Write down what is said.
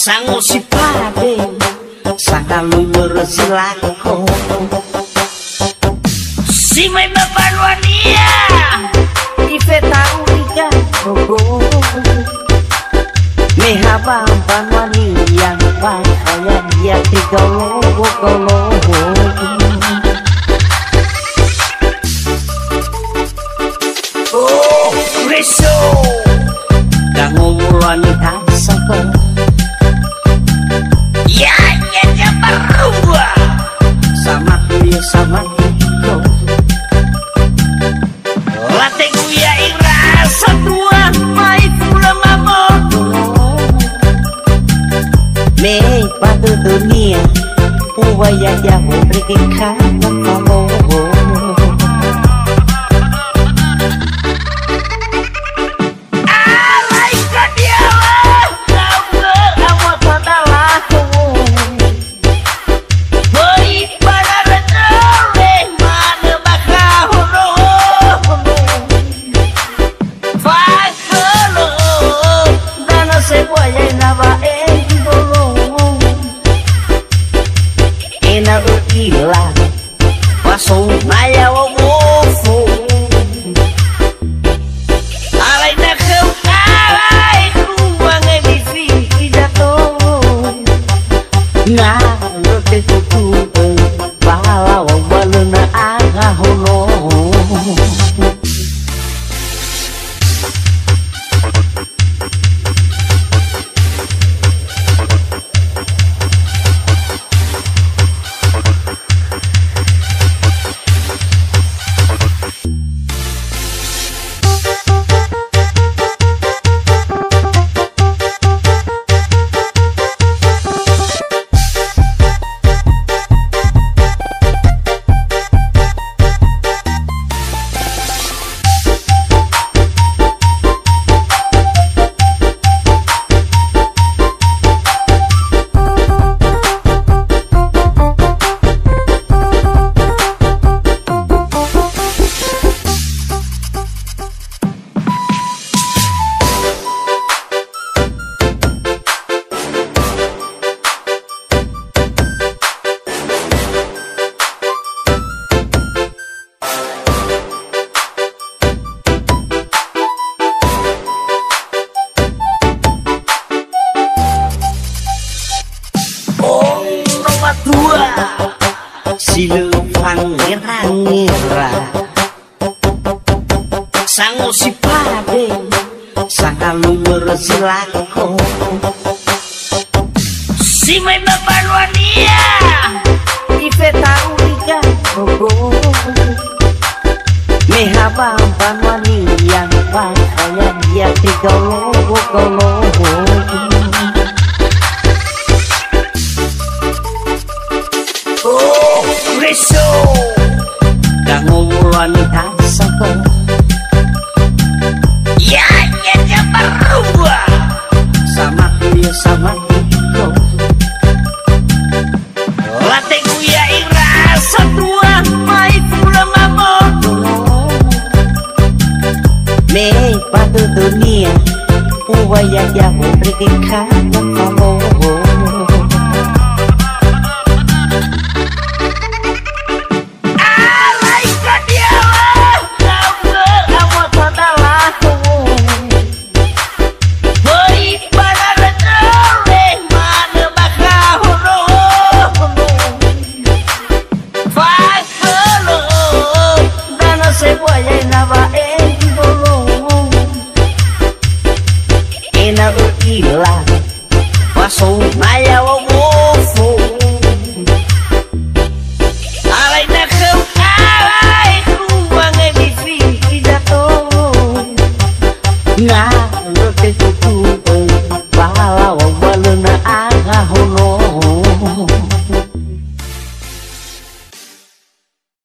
Sango si pade sakalu bersilako si may mapanwania ifeta uliga rogo mehaba panwania pakaya dia tiga logo oh reso dango wanita sako ya berubah sama dia sama itu latih ya irasa tua mai pula mamoto me pada dunia uwaya ya berikan kamu Paso maya o mofo alay na kau alay kuwang ay bisi dato na lote tutu bala wa wala na agahono Silu pangira sango si pade sakalu bersilako si may mapanwania ifeta uliga rogo mehaba panwania pakaya dia tiga logo reso dango wanita sako ya berubah sama dia sama itu latih ya irasa tua mai pula mamoto me pada dunia uwaya ya berikan kamu